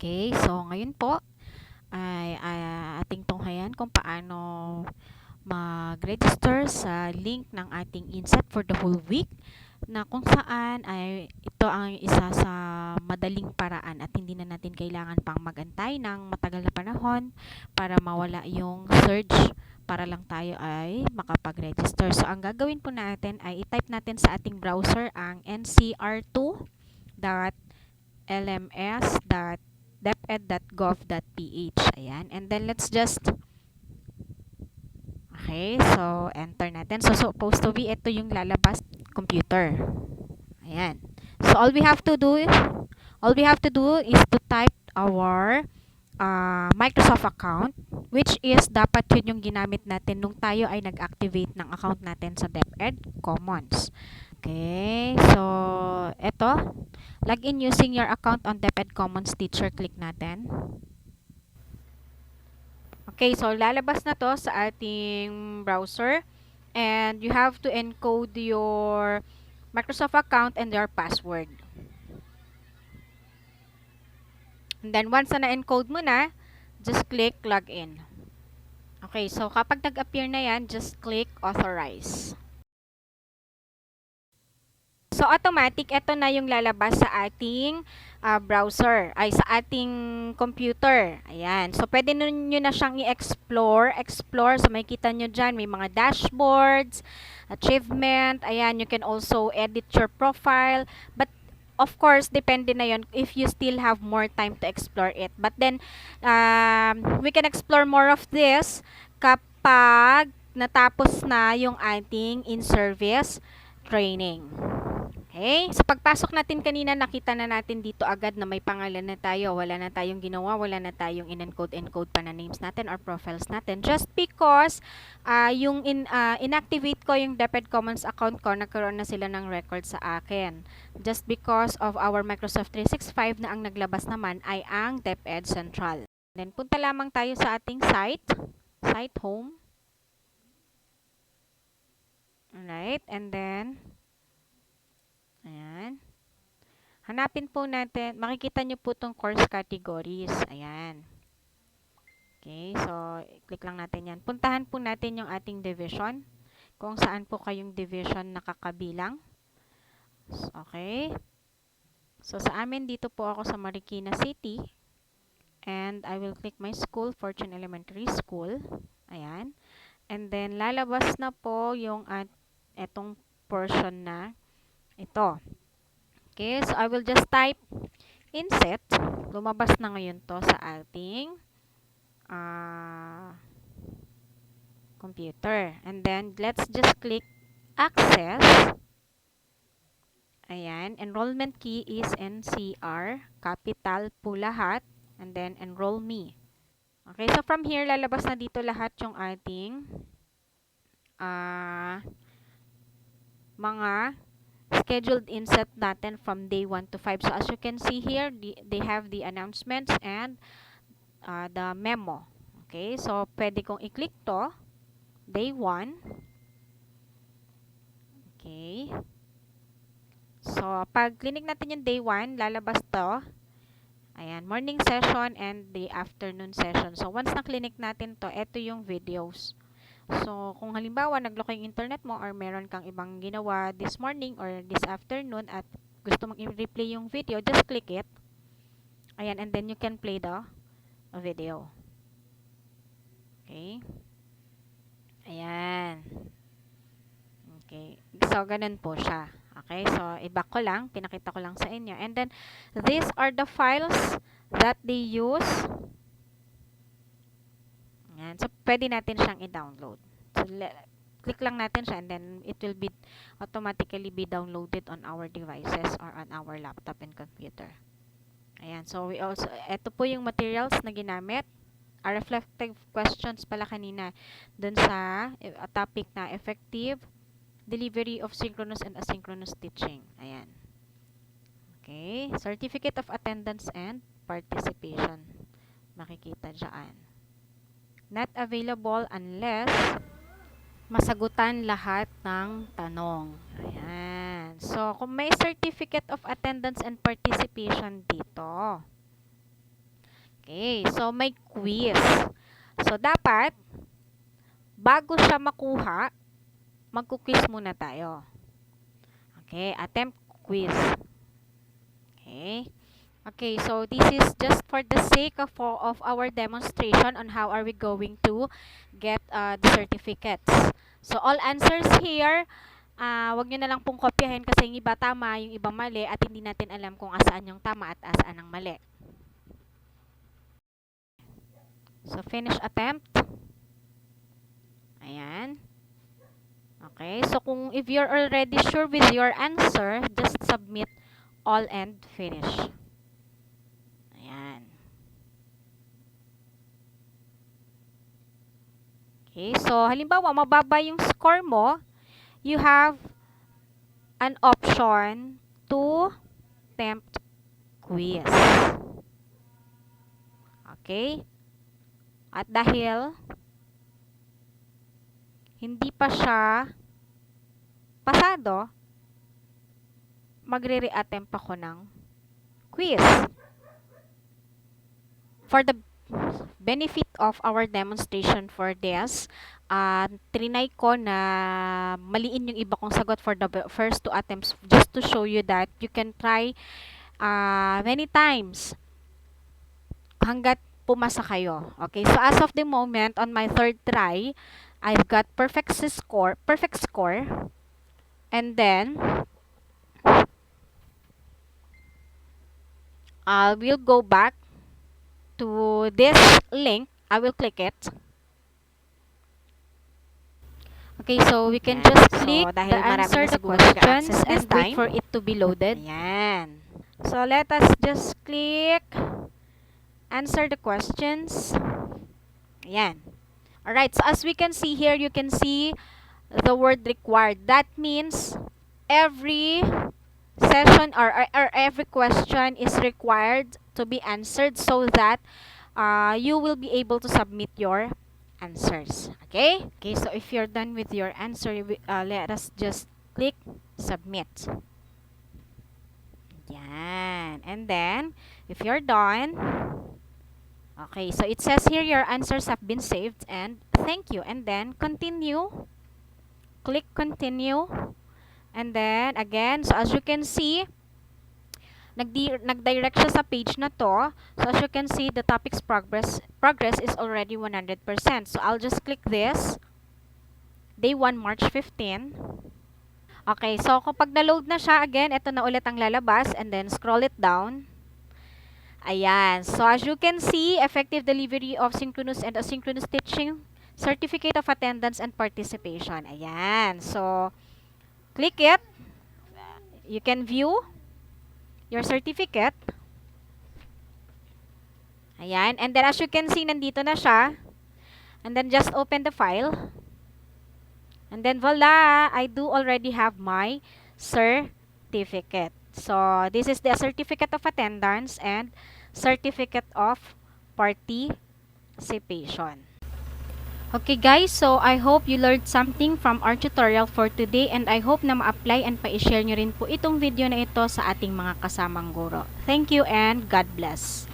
Okay, so ngayon po ay ating tunghayan kung paano mag-register sa link ng ating INSET for the whole week na kung saan ay ito ang isa sa madaling paraan at hindi na natin kailangan pang magantay ng matagal na panahon para mawala yung surge para lang tayo ay makapag-register. So ang gagawin po natin ay i-type natin sa ating browser ang ncr2.lms.deped.gov.ph. Ayan. And then let's just okay, so enter natin. So supposed to be ito yung lalabas computer. Ayan. So all we have to do is to type our Microsoft account, which is dapat yun yung ginamit natin nung tayo ay nag-activate ng account natin sa DepEd Commons. Okay, so eto, login using your account on DepEd Commons Teacher, click natin. Okay, so lalabas na to sa ating browser and you have to encode your Microsoft account and your password. And then once na na-encode mo na, just click login. Okay, so kapag nag-appear na yan, just click authorize. So automatic, ito na yung lalabas sa ating browser, ay sa ating computer. Ayan. So pwede nyo na siyang i-explore. So makikita nyo dyan, may mga dashboards, achievement. Ayan, you can also edit your profile. But of course, depende na yon if you still have more time to explore it. But then, we can explore more of this kapag natapos na yung ating in-service training. Okay? So, pagpasok natin kanina, nakita na natin dito agad na may pangalan na tayo. Wala na tayong ginawa, wala na tayong in-encode pa na names natin or profiles natin. Just because inactivate ko yung DepEd Commons account ko, nagkaroon na sila ng record sa akin. Just because of our Microsoft 365 na ang naglabas naman ay ang DepEd Central. Then, punta lamang tayo sa ating site home. Alright, and then ayan. Hanapin po natin, makikita nyo po itong course categories. Ayan. Okay, so click lang natin yan. Puntahan po natin yung ating division. Kung saan po kayong division nakakabilang. Okay. So sa amin, dito po ako sa Marikina City. And I will click my school, Fortune Elementary School. Ayan. And then lalabas na po yung etong portion na ito. Okay, so I will just type INSET. Lumabas na ngayon to sa ating computer. And then, let's just click access. Ayan, enrollment key is NCR, capital po lahat, and then enroll me. Okay, so from here, lalabas na dito lahat yung ating mga scheduled inset natin from day 1 to 5. So as you can see here, they have the announcements and the memo. Okay, so pwede kong i-click to, day 1. Okay. So pag click natin yung day 1, lalabas to. Ayan, morning session and the afternoon session. So once na-click natin to, ito yung videos. So, kung halimbawa, nag-lock yung internet mo or meron kang ibang ginawa this morning or this afternoon at gusto mong i-replay yung video, just click it. Ayan, and then you can play the video. Okay. Ayan. Okay. So, ganun po siya. Okay. So, i-back ko lang. Pinakita ko lang sa inyo. And then, these are the files that they use. Ayan. So, pwede natin siyang i-download. So, click lang natin siya and then it will be automatically be downloaded on our devices or on our laptop and computer. Ayan. So, ito po yung materials na ginamit. Reflective questions pala kanina dun sa topic na effective delivery of synchronous and asynchronous teaching. Ayan. Okay. Certificate of attendance and participation. Makikita dyan. Not available unless masagutan lahat ng tanong. Ayan. So, kung may certificate of attendance and participation dito, Okay, so may quiz. So, dapat, bago siya makuha, magku-quiz muna tayo. Okay, attempt quiz. Okay. Okay, so this is just for the sake of our demonstration on how are we going to get the certificates. So, all answers here, wag nyo na lang pong kopyahin kasi yung iba tama, yung iba mali, at hindi natin alam kung asaan yung tama at asaan ang mali. So, finish attempt. Ayan. Okay, so if you're already sure with your answer, just submit all and finish. Ayan. Okay, so halimbawa, mababa yung score mo, you have an option to attempt quiz. Okay? At dahil hindi pa siya pasado, magre-reattempt ako ng quiz. For the benefit of our demonstration for this, trinay ko na maliin yung iba kong sagot for the first 2 attempts just to show you that you can try many times hanggat pumasa kayo. Okay, so as of the moment, on my third try, I've got perfect score, and then I will go back to this link. I will click it. Okay, so we can just click the answer the questions and wait for it to be loaded. Ayan. So let us just click answer the questions. Ayan. Alright, so as we can see here, you can see the word required. That means every session or every question is required to be answered so that you will be able to submit your answers. Okay? Okay, so if you're done with your answer, let us just click submit. Yan. And then, if you're done, okay, so it says here your answers have been saved and thank you. And then, continue. Click continue. And then, again, so as you can see, nag-direct siya sa page na to. So, as you can see, the topic's progress is already 100%. So, I'll just click this. Day 1, March 15. Okay, so kapag na-load na siya, again, ito na ulit ang lalabas. And then, scroll it down. Ayan. So, as you can see, effective delivery of synchronous and asynchronous teaching, certificate of attendance and participation. Ayan. So, click it. You can view your certificate. Ayan. And then, as you can see, nandito na siya. And then, just open the file. And then, voila! I do already have my certificate. So, this is the certificate of attendance and certificate of participation. Okay guys, so I hope you learned something from our tutorial for today and I hope na ma-apply and pa-share nyo rin po itong video na ito sa ating mga kasamang guro. Thank you and God bless.